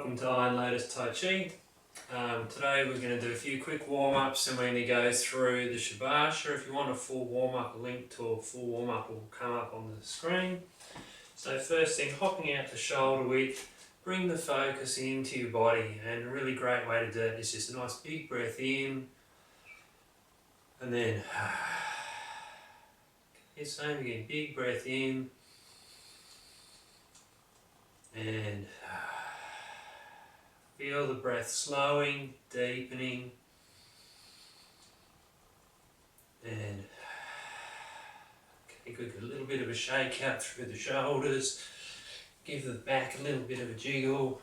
welcome to Iron Latest Tai Chi. Today we're going to do a few quick warm-ups and we're going to go through the Shibashi. If you want a full warm-up, a link to a full warm-up will come up on the screen. So first thing, hopping out to shoulder width, bring the focus into your body, and a really great way to do it is just a nice big breath in and then same again, big breath in and feel the breath slowing, deepening, and okay, good. A little bit of a shake out through the shoulders, give the back a little bit of a jiggle,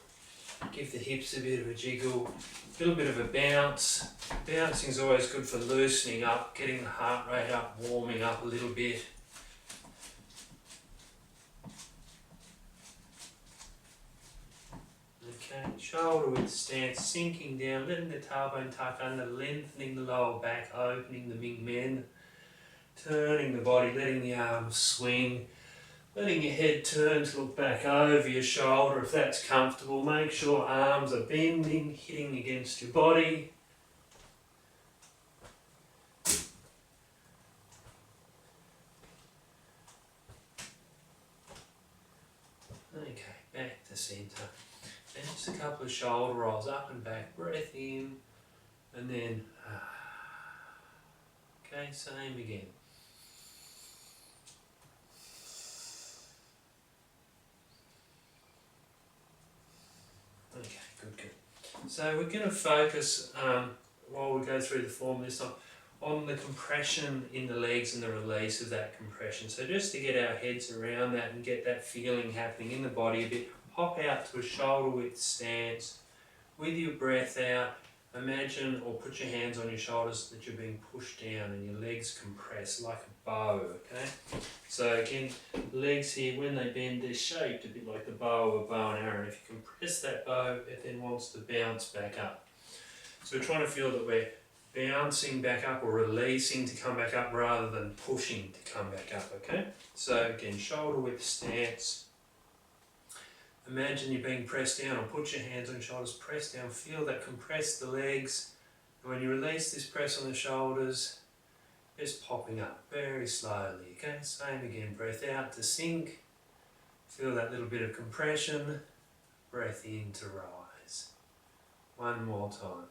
give the hips a bit of a jiggle, a little bit of a bounce. Bouncing is always good for loosening up, getting the heart rate up, warming up a little bit. Okay, shoulder width stance, sinking down, letting the tailbone tuck under, lengthening the lower back, opening the Ming Men, turning the body, letting the arms swing, letting your head turn to look back over your shoulder if that's comfortable. Make sure arms are bending, hitting against your body. Okay, back to centre. And just a couple of shoulder rolls up and back, breath in, and then, okay, same again. Okay, good. So we're going to focus, while we go through the form this time, on the compression in the legs and the release of that compression. So just to get our heads around that and get that feeling happening in the body a bit, hop out to a shoulder width stance. With your breath out, imagine or put your hands on your shoulders that you're being pushed down and your legs compress like a bow, okay? So again, legs here, when they bend, they're shaped a bit like the bow of a bow and arrow. And if you compress that bow, it then wants to bounce back up. So we're trying to feel that we're bouncing back up or releasing to come back up rather than pushing to come back up, okay? So again, shoulder width stance. Imagine you're being pressed down, or put your hands on your shoulders, press down, feel that, compress the legs. And when you release this press on the shoulders, just popping up very slowly, okay? Same again, breath out to sink, feel that little bit of compression, breath in to rise. One more time.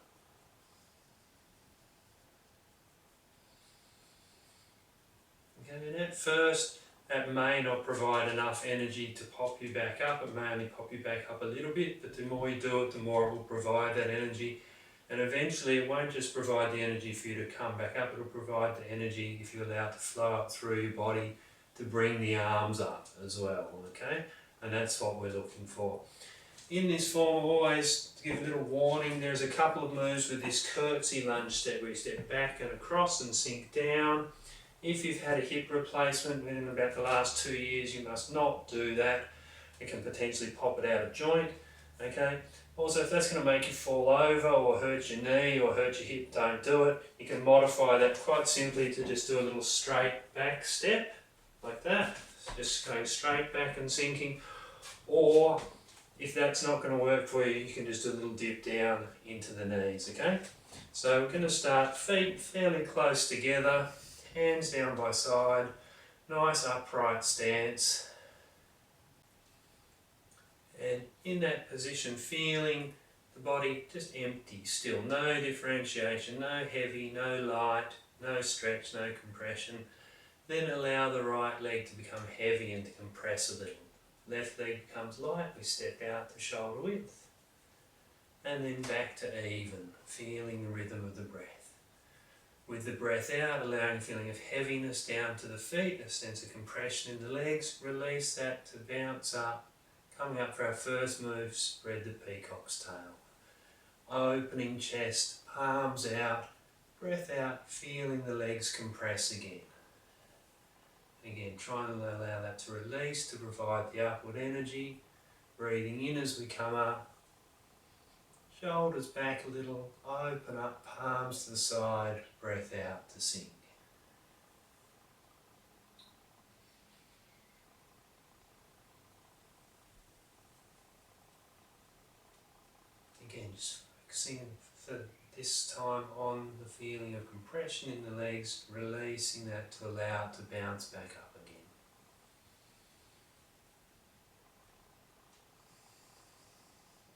Okay, and at first, that may not provide enough energy to pop you back up. It may only pop you back up a little bit, but the more you do it, the more it will provide that energy. And eventually it won't just provide the energy for you to come back up, it will provide the energy, if you allow it to flow up through your body, to bring the arms up as well, okay? And that's what we're looking for. In this form, always to give a little warning, there's a couple of moves with this curtsy lunge step where you step back and across and sink down. If you've had a hip replacement within about the last 2 years, you must not do that. It can potentially pop it out of joint, okay? Also, if that's going to make you fall over or hurt your knee or hurt your hip, don't do it. You can modify that quite simply to just do a little straight back step, like that. Just going straight back and sinking. Or, if that's not going to work for you, you can just do a little dip down into the knees, okay? So we're going to start feet fairly close together. Hands down by side, nice upright stance. And in that position, feeling the body just empty still, no differentiation, no heavy, no light, no stretch, no compression. Then allow the right leg to become heavy and to compress a little. Left leg becomes light, we step out to shoulder width. And then back to even, feeling the rhythm of the breath. With the breath out, allowing a feeling of heaviness down to the feet, a sense of compression in the legs, release that to bounce up. Coming up for our first move, spread the peacock's tail. Opening chest, palms out, breath out, feeling the legs compress again. Again, trying to allow that to release to provide the upward energy. Breathing in as we come up. Shoulders back a little, open up, palms to the side, breath out to sink. just focusing for this time on the feeling of compression in the legs, releasing that to allow it to bounce back up again.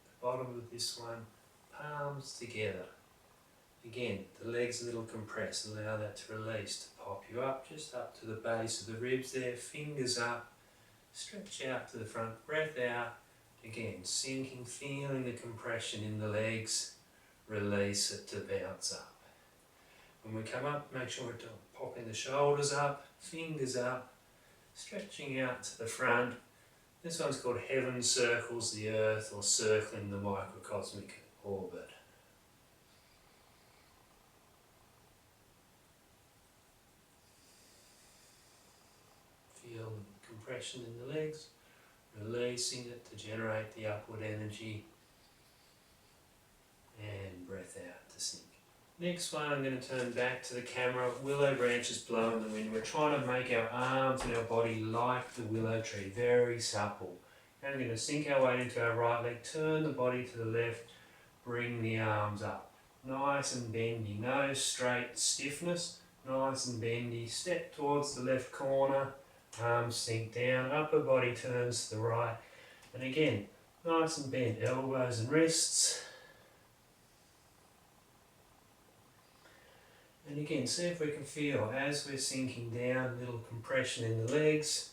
The bottom of this one, palms together. Again, the legs a little compressed, allow that to release, to pop you up, just up to the base of the ribs there, fingers up, stretch out to the front, breath out, again, sinking, feeling the compression in the legs, release it to bounce up. When we come up, make sure we're popping the shoulders up, fingers up, stretching out to the front. This one's called Heaven Circles the Earth, or Circling the Microcosmic Orbit. Feel the compression in the legs, releasing it to generate the upward energy, and breath out to sink. Next one, I'm going to turn back to the camera. Willow branches blow in the wind. We're trying to make our arms and our body like the willow tree, very supple. And we're going to sink our weight into our right leg, turn the body to the left, bring the arms up. Nice and bendy, no straight stiffness, nice and bendy. Step towards the left corner, arms sink down, upper body turns to the right. And again, nice and bent, elbows and wrists. And again, see if we can feel, as we're sinking down, a little compression in the legs,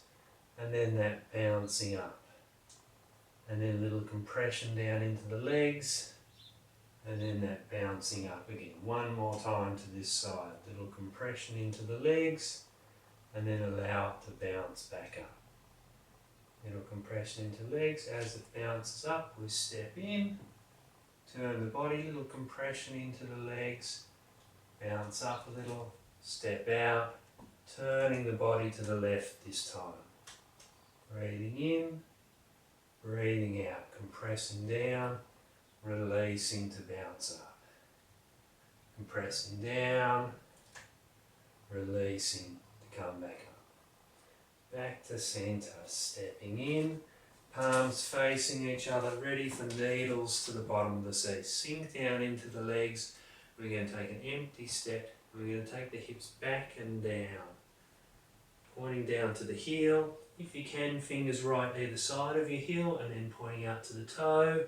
and then that bouncing up. And then a little compression down into the legs, and then that bouncing up again. One more time to this side. Little compression into the legs, and then allow it to bounce back up. Little compression into legs. As it bounces up, we step in, turn the body, little compression into the legs, bounce up a little, step out, turning the body to the left this time. Breathing in, breathing out, compressing down, releasing to bounce up. Compressing down, releasing to come back up. Back to centre, stepping in, palms facing each other, ready for needles to the bottom of the seat. Sink down into the legs. We're going to take an empty step. We're going to take the hips back and down, pointing down to the heel. If you can, fingers right either side of your heel, and then pointing out to the toe.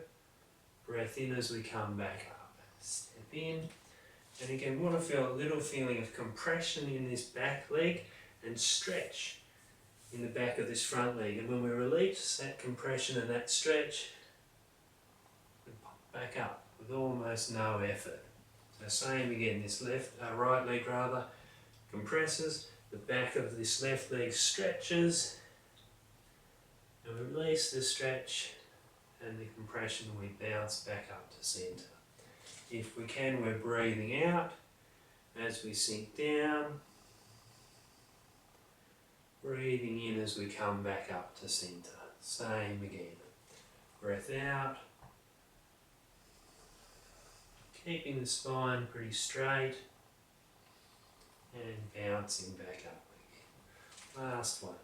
Breath in as we come back up. Step in. And again, we want to feel a little feeling of compression in this back leg and stretch in the back of this front leg. And when we release that compression and that stretch, we pop back up with almost no effort. So same again, this right leg rather, compresses, the back of this left leg stretches, and we release the stretch and the compression, we bounce back up to centre. If we can, we're breathing out as we sink down, breathing in as we come back up to centre. Same again. Breath out, keeping the spine pretty straight, and bouncing back up again. Last one.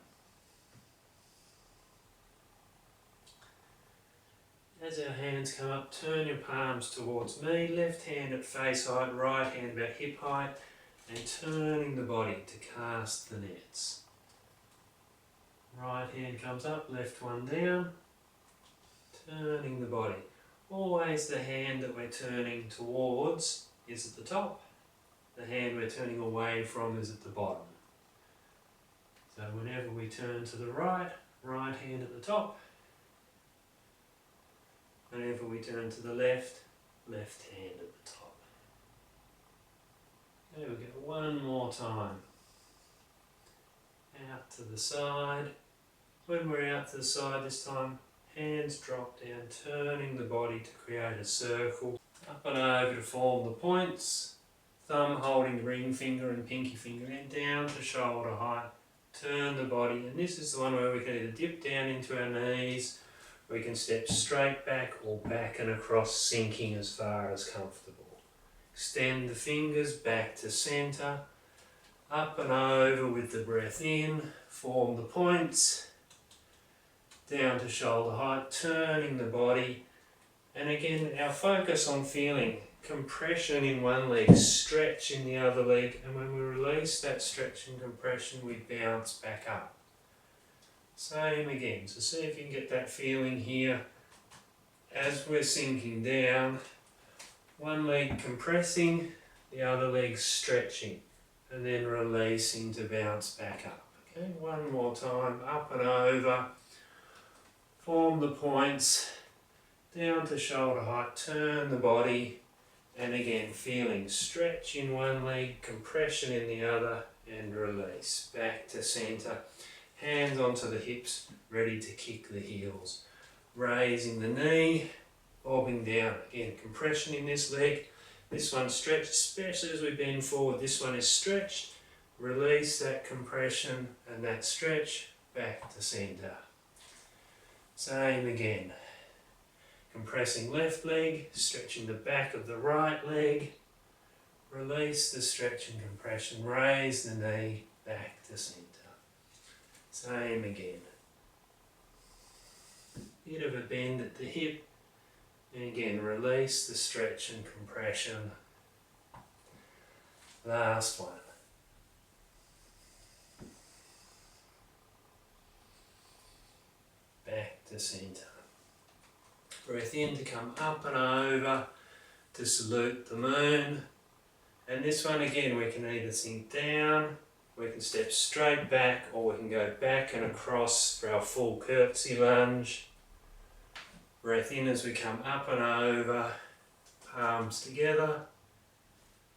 As our hands come up, turn your palms towards me, left hand at face height, right hand about hip height, and turning the body to cast the nets. Right hand comes up, left one down, turning the body. Always the hand that we're turning towards is at the top, the hand we're turning away from is at the bottom. So whenever we turn to the right, right hand at the top. Whenever we turn to the left, left hand at the top. There we go, one more time. Out to the side. When we're out to the side this time, hands drop down, turning the body to create a circle. Up and over to form the points. Thumb holding the ring finger and pinky finger, and down to shoulder height. Turn the body, and this is the one where we can either dip down into our knees, we can step straight back or back and across, sinking as far as comfortable. Extend the fingers back to centre, up and over with the breath in, form the points, down to shoulder height, turning the body And again, our focus on feeling compression in one leg, stretch in the other leg, and when we release that stretch and compression, we bounce back up. Same again, so see if you can get that feeling here as we're sinking down, one leg compressing, the other leg stretching, and then releasing to bounce back up. Okay, one more time, up and over, form the points, down to shoulder height, turn the body, and again feeling stretch in one leg, compression in the other, and release. Back to centre, hands onto the hips, ready to kick the heels. Raising the knee, bobbing down. Again, compression in this leg. This one stretched, especially as we bend forward. This one is stretched. Release that compression and that stretch, back to centre. Same again. Compressing left leg, stretching the back of the right leg. Release the stretch and compression, raise the knee, back to centre. Same again. Bit of a bend at the hip, and again release the stretch and compression. Last one. Back to centre. Breath in to come up and over to salute the moon. And this one again, we can either sink down, we can step straight back, or we can go back and across for our full curtsy lunge. Breath in as we come up and over, palms together.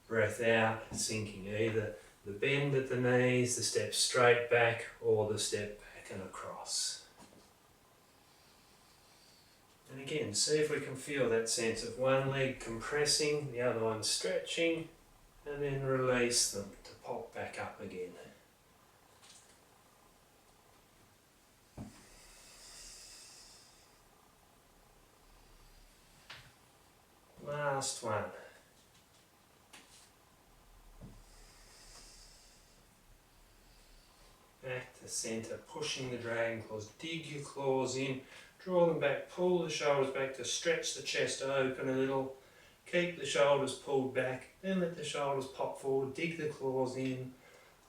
Breath out, sinking either the bend at the knees, the step straight back, or the step back and across. And again, see if we can feel that sense of one leg compressing, the other one stretching, and then release them to pop back up again. Last one. Back to centre, pushing the dragon claws. Dig your claws in, draw them back, pull the shoulders back to stretch the chest open a little. Keep the shoulders pulled back, then let the shoulders pop forward, dig the claws in.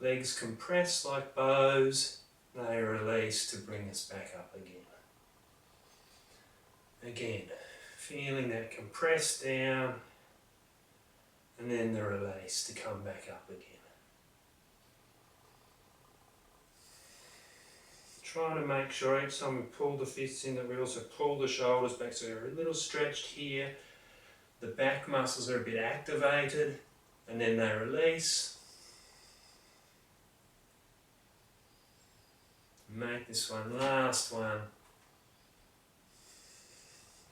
Legs compress like bows, they release to bring us back up again. Again, feeling that compress down, and then the release to come back up again. Trying to make sure each time we pull the fists in that we also pull the shoulders back, so we're a little stretched here. The back muscles are a bit activated, and then they release. Make this one, last one.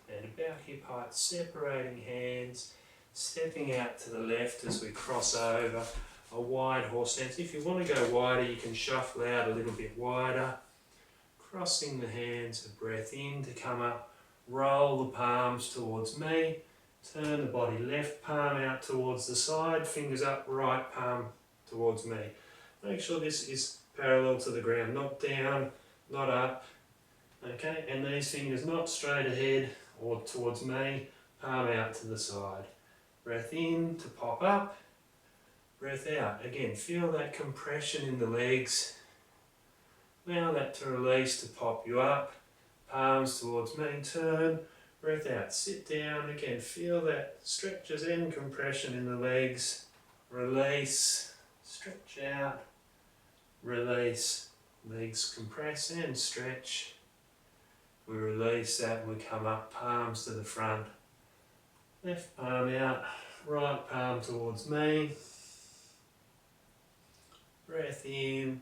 And about hip height, separating hands, stepping out to the left as we cross over, a wide horse stance. If you want to go wider, you can shuffle out a little bit wider. Crossing the hands, a breath in to come up, roll the palms towards me, turn the body left palm out towards the side, fingers up, right palm towards me. Make sure this is parallel to the ground, not down, not up. Okay, and these fingers not straight ahead or towards me, palm out to the side. Breath in to pop up, breath out. Again, feel that compression in the legs. Allow that to release to pop you up, palms towards me, turn, breath out, sit down, again feel that stretches and compression in the legs, release, stretch out, release, legs compress and stretch, we release that and we come up, palms to the front, left palm out, right palm towards me, breath in,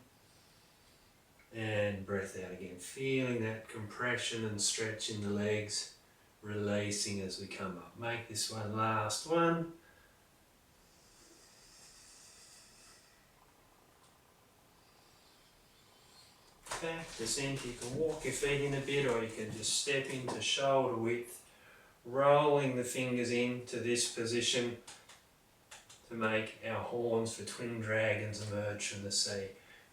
and breath out again, feeling that compression and stretch in the legs, releasing as we come up. Make this one last one. Back to centre, you can walk your feet in a bit or you can just step into shoulder width, rolling the fingers into this position to make our horns for twin dragons emerge from the sea.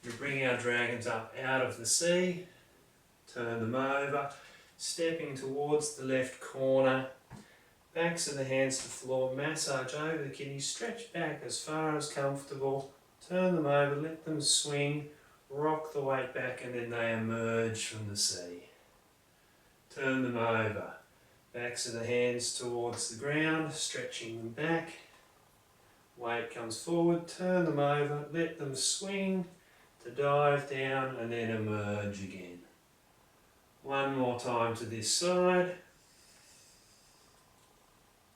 We bring our dragons up out of the sea, turn them over, stepping towards the left corner, Backs of the hands to the floor, massage over the kidneys, stretch back as far as comfortable, turn them over, let them swing, rock the weight back, and then they emerge from the sea. Turn them over, backs of the hands towards the ground, stretching them back, weight comes forward, turn them over, let them swing to dive down and then emerge again. One more time to this side.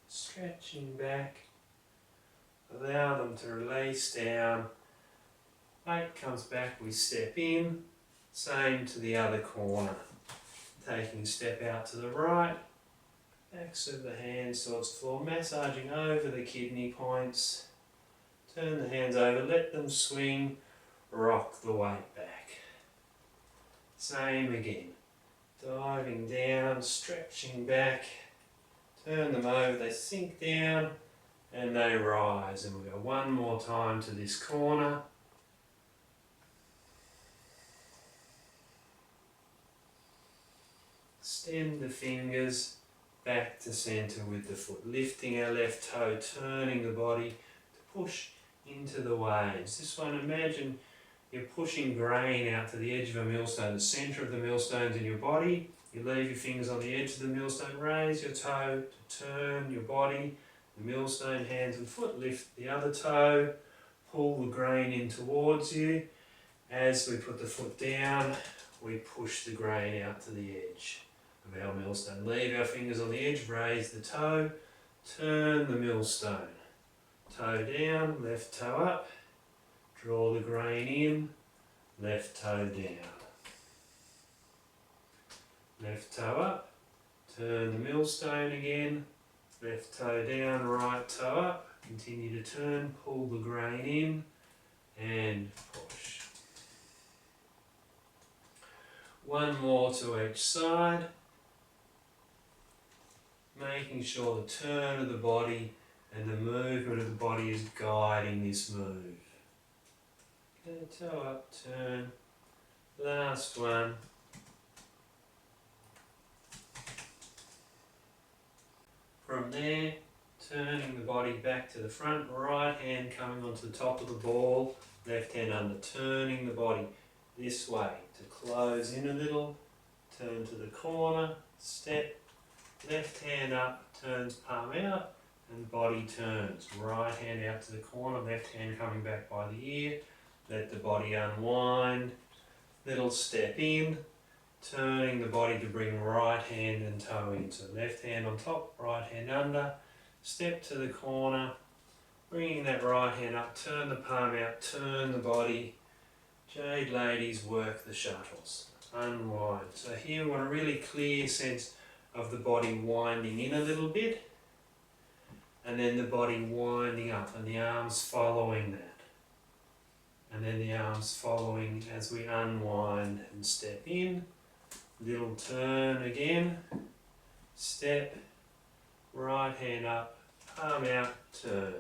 Stretching back, allow them to release down, weight comes back, we step in, same to the other corner, taking a step out to the right, backs of the hands towards the floor, massaging over the kidney points, turn the hands over, let them swing, rock the weight back, same again, diving down, stretching back, turn them over, they sink down and they rise. And we'll go one more time to this corner. Extend the fingers back to centre with the foot, lifting our left toe, turning the body to push into the waves. This one, imagine you're pushing grain out to the edge of a millstone, the centre of the millstone's in your body. You leave your fingers on the edge of the millstone, raise your toe to turn your body, the millstone, hands and foot, lift the other toe, pull the grain in towards you. As we put the foot down, we push the grain out to the edge of our millstone. Leave our fingers on the edge, raise the toe, turn the millstone. Toe down, left toe up, draw the grain in, left toe down. Left toe up, turn the millstone again, left toe down, right toe up, continue to turn, pull the grain in and push. One more to each side, making sure the turn of the body and the movement of the body is guiding this move. Okay, toe up, turn, last one. From there, turning the body back to the front, right hand coming onto the top of the ball, left hand under, turning the body this way to close in a little, turn to the corner, step, left hand up, turns palm out, and body turns. Right hand out to the corner, left hand coming back by the ear, let the body unwind, little step in, turning the body to bring right hand and toe in. So left hand on top, right hand under, step to the corner, bringing that right hand up, turn the palm out, turn the body. Jade ladies work the shuttles, unwind. So here we want a really clear sense of the body winding in a little bit, and then the body winding up, and the arms following that. And then the arms following as we unwind and step in. Little turn again, step, right hand up, palm out, turn.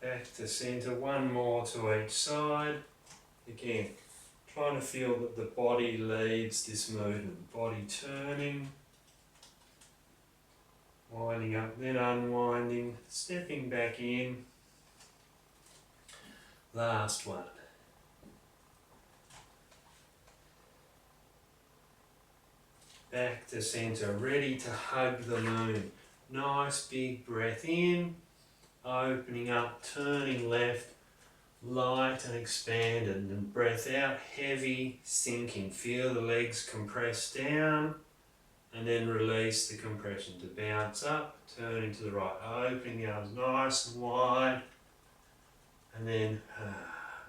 Back to centre, one more to each side. Again, trying to feel that the body leads this movement. Body turning, winding up, then unwinding, stepping back in. Last one. Back to centre, ready to hug the moon. Nice big breath in, opening up, turning left, light and expanded, and breath out, heavy, sinking. Feel the legs compress down, and then release the compression to bounce up, turning to the right, opening the arms nice and wide, and then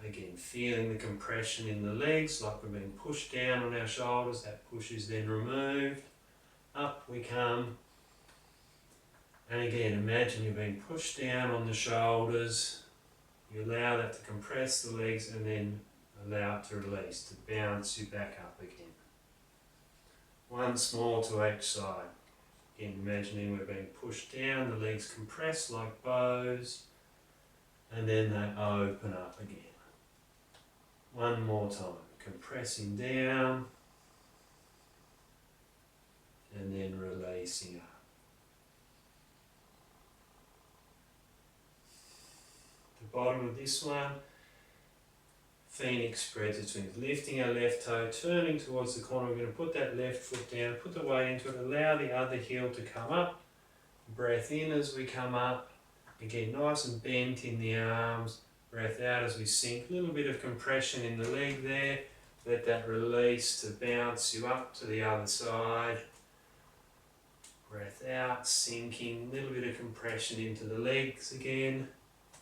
again, feeling the compression in the legs, like we're being pushed down on our shoulders. That push is then removed. Up we come. And again, imagine you're being pushed down on the shoulders. You allow that to compress the legs and then allow it to release, to bounce you back up again. Once more to each side. Again, imagining we're being pushed down, the legs compress like bows, and then they open up again. One more time, compressing down and then releasing up. The bottom of this one, Phoenix spreads between lifting our left toe, turning towards the corner. We're going to put that left foot down, put the weight into it, allow the other heel to come up. Breath in as we come up. Again, nice and bent in the arms. Breath out as we sink. A little bit of compression in the leg there. Let that release to bounce you up to the other side. Breath out, sinking. A little bit of compression into the legs again.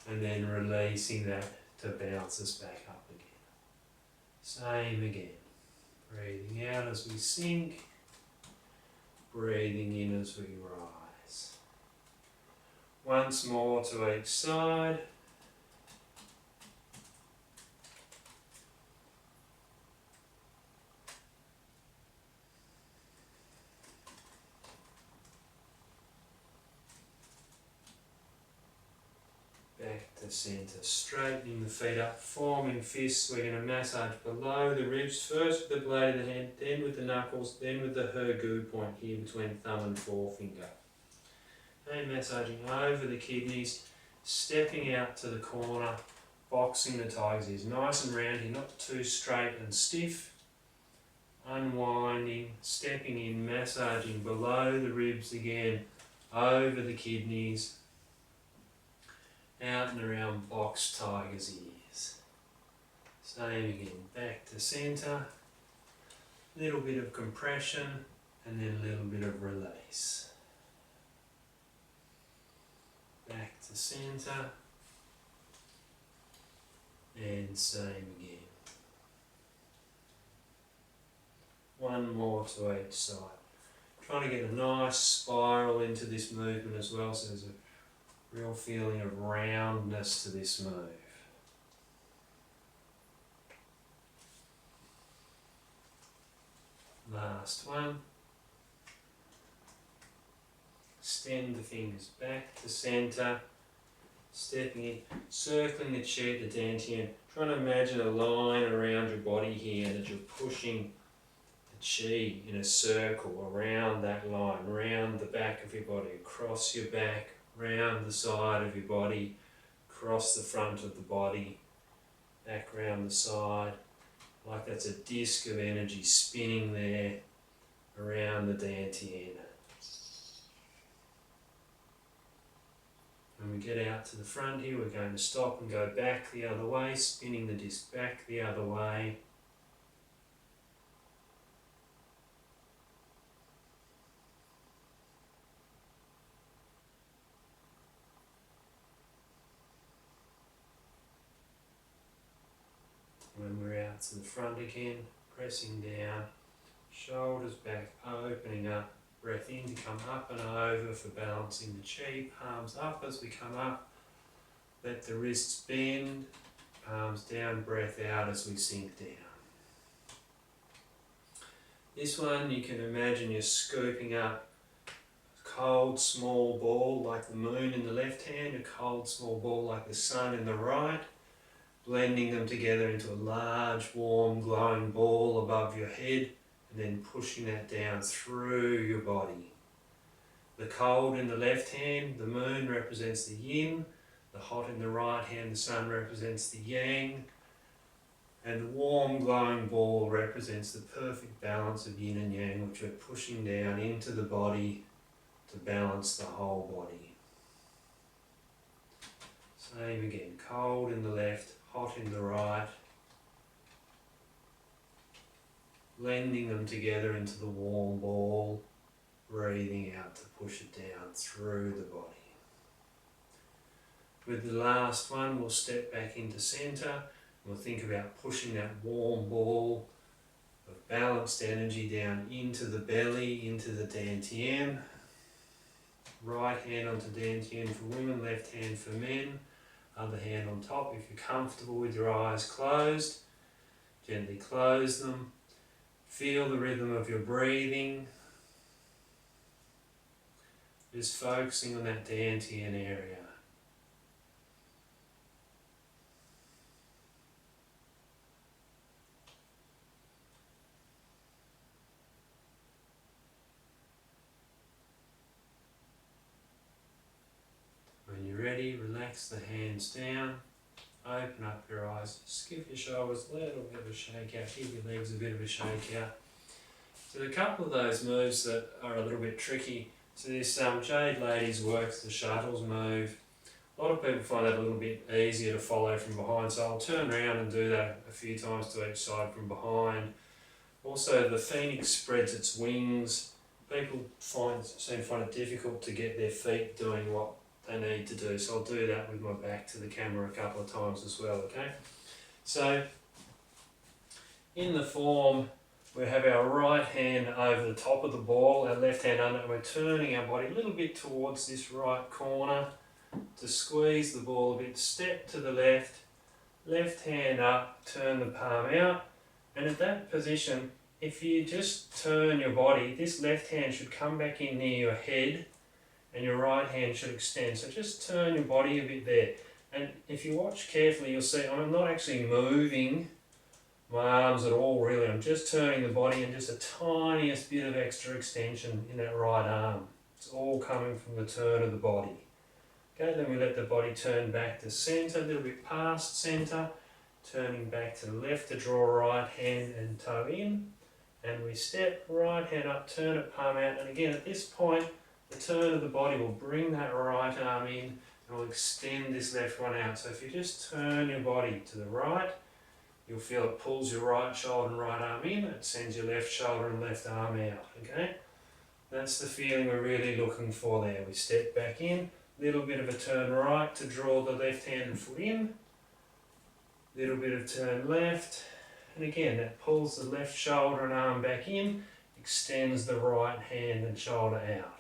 And then releasing that to bounce us back up again. Same again. Breathing out as we sink. Breathing in as we rise. Once more to each side. Back to centre, straightening the feet up, forming fists. We're going to massage below the ribs, first with the blade of the hand, then with the knuckles, then with the hergu point here between thumb and forefinger. And massaging over the kidneys, stepping out to the corner, boxing the tiger's ears. Nice and round here, not too straight and stiff. Unwinding, stepping in, massaging below the ribs again, over the kidneys, out and around box tiger's ears. Same again, back to centre, little bit of compression and then a little bit of release. Back to centre and same again. One more to each side. Trying to get a nice spiral into this movement as well, so there's a real feeling of roundness to this move. Last one. Extend the fingers back to centre, stepping in, circling the chair to dantian. Trying to imagine a line around your body here that you're pushing the chi in a circle around that line, around the back of your body, across your back, round the side of your body, across the front of the body, back round the side, like that's a disc of energy spinning there around the dantian. When we get out to the front here, we're going to stop and go back the other way, spinning the disc back the other way. When we're out to the front again, pressing down, shoulders back, opening up, breath in to come up and over for balancing the chi, palms up as we come up, let the wrists bend, palms down, breath out as we sink down. This one you can imagine you're scooping up a cold small ball like the moon in the left hand, a cold small ball like the sun in the right, blending them together into a large, warm, glowing ball above your head, and then pushing that down through your body. The cold in the left hand, the moon represents the yin, the hot in the right hand, the sun represents the yang, and the warm, glowing ball represents the perfect balance of yin and yang, which we're pushing down into the body to balance the whole body. Same again, cold in the left, hot in the right, blending them together into the warm ball, breathing out to push it down through the body. With the last one, we'll step back into centre. We'll think about pushing that warm ball of balanced energy down into the belly, into the dantian. Right hand onto dantian for women, left hand for men. Other hand on top. If you're comfortable with your eyes closed, gently close them. Feel the rhythm of your breathing. Just focusing on that dantian area. relax the hands down, open up your eyes, just give your shoulders a little bit of a shake out, give your legs a bit of a shake out. So a couple of those moves that are a little bit tricky. So this Jade Ladies works the shuttles move. A lot of people find that a little bit easier to follow from behind, so I'll turn around and do that a few times to each side from behind. Also, the Phoenix spreads its wings. People seem to find it difficult to get their feet doing what they need to do, so I'll do that with my back to the camera a couple of times as well, okay? So, in the form, we have our right hand over the top of the ball, our left hand under, and we're turning our body a little bit towards this right corner to squeeze the ball a bit. Step to the left, left hand up, turn the palm out, and at that position, if you just turn your body, this left hand should come back in near your head and your right hand should extend. So just turn your body a bit there. And if you watch carefully, you'll see I'm not actually moving my arms at all really. I'm just turning the body and just a tiniest bit of extra extension in that right arm. It's all coming from the turn of the body. Okay, then we let the body turn back to centre, a little bit past centre, turning back to the left to draw right hand and toe in. And we step, right hand up, turn it, palm out. And again, at this point, the turn of the body will bring that right arm in and will extend this left one out. So if you just turn your body to the right, you'll feel it pulls your right shoulder and right arm in. It sends your left shoulder and left arm out, okay? That's the feeling we're really looking for there. We step back in, little bit of a turn right to draw the left hand and foot in, little bit of turn left, and again that pulls the left shoulder and arm back in, extends the right hand and shoulder out.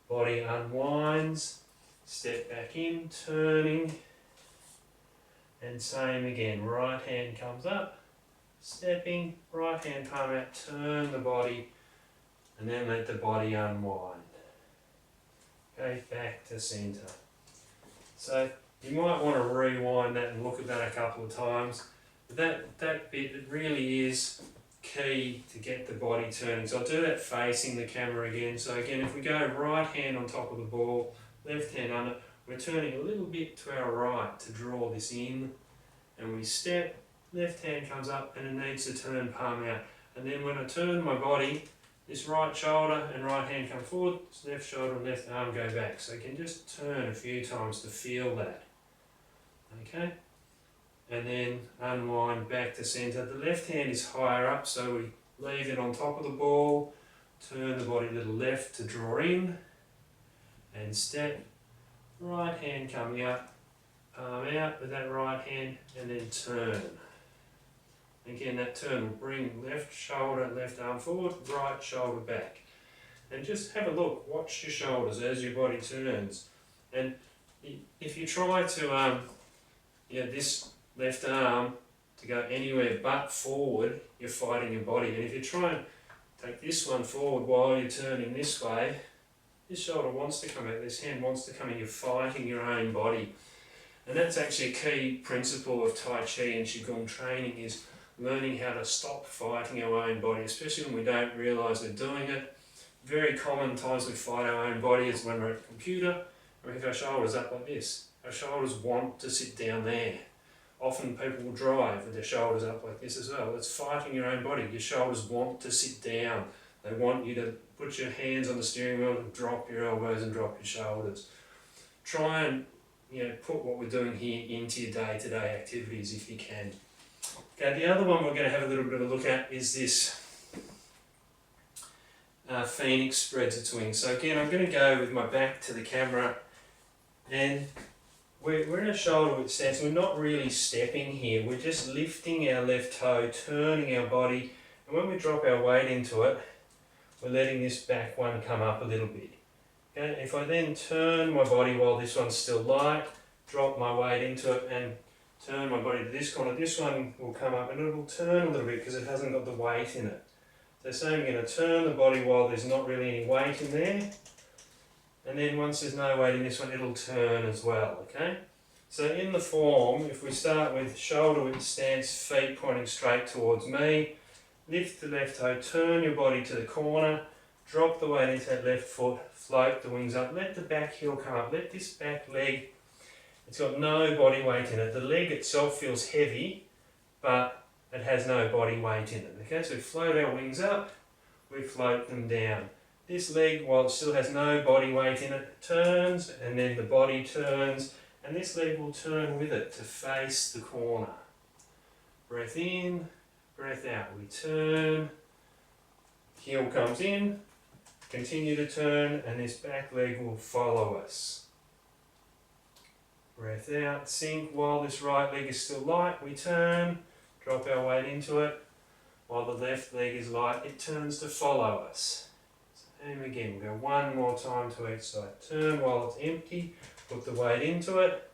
Body unwinds, step back in, turning, and same again, right hand comes up, stepping, right hand palm out, turn the body, and then let the body unwind. Okay, back to centre. So you might want to rewind that and look at that a couple of times. But that bit, it really is key to get the body turning. So I'll do that facing the camera again. So again, if we go right hand on top of the ball, left hand under, we're turning a little bit to our right to draw this in. And we step, left hand comes up and it needs to turn palm out. And then when I turn my body, this right shoulder and right hand come forward, left shoulder and left arm go back. So you can just turn a few times to feel that. Okay? And then unwind back to centre. The left hand is higher up, so we leave it on top of the ball, turn the body a little left to draw in, and step, right hand coming up, palm out with that right hand, and then turn. Again, that turn will bring left shoulder, left arm forward, right shoulder back. And just have a look, watch your shoulders as your body turns. And if you try to, this left arm to go anywhere but forward, you're fighting your body. And if you try and take this one forward while you're turning this way, this shoulder wants to come out, this hand wants to come in, you're fighting your own body. And that's actually a key principle of Tai Chi and Qigong training, is learning how to stop fighting our own body, especially when we don't realise we're doing it. Very common times we fight our own body is when we're at a computer and we have our shoulders up like this. Our shoulders want to sit down there. Often people will drive with their shoulders up like this as well. It's fighting your own body. Your shoulders want to sit down. They want you to put your hands on the steering wheel and drop your elbows and drop your shoulders. Try and put what we're doing here into your day-to-day activities if you can. Okay, the other one we're going to have a little bit of a look at is this Phoenix spreads its wings. So again, I'm going to go with my back to the camera, and we're in a shoulder width stance. We're not really stepping here. We're just lifting our left toe, turning our body, and when we drop our weight into it, we're letting this back one come up a little bit. Okay, if I then turn my body while this one's still light, drop my weight into it, and turn my body to this corner, this one will come up and it will turn a little bit because it hasn't got the weight in it. So same, I'm going to turn the body while there's not really any weight in there, and then once there's no weight in this one, it'll turn as well, okay? So in the form, if we start with shoulder width stance, feet pointing straight towards me, lift the left toe, turn your body to the corner, drop the weight into that left foot, float the wings up, let the back heel come up, let this back leg It's got no body weight in it. The leg itself feels heavy, but it has no body weight in it. Okay, so we float our wings up, we float them down. This leg, while it still has no body weight in it, turns, and then the body turns, and this leg will turn with it to face the corner. Breath in, breath out. We turn, heel comes in, continue to turn, and this back leg will follow us. Breath out, sink while this right leg is still light. We turn, drop our weight into it. While the left leg is light, it turns to follow us. So, and again, we'll go one more time to each side. Turn while it's empty, put the weight into it.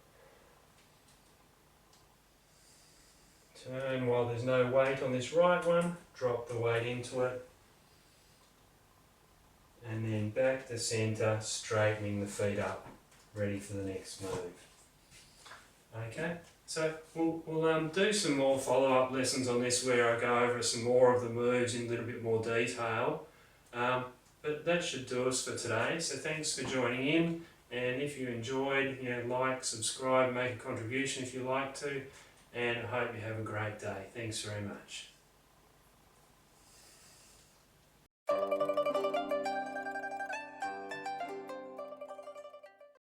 Turn while there's no weight on this right one, drop the weight into it. And then back to centre, straightening the feet up, ready for the next move. Okay, so we'll do some more follow-up lessons on this where I go over some more of the moves in a little bit more detail. But that should do us for today. So thanks for joining in, and if you enjoyed, like, subscribe, make a contribution if you like to, and I hope you have a great day. Thanks very much.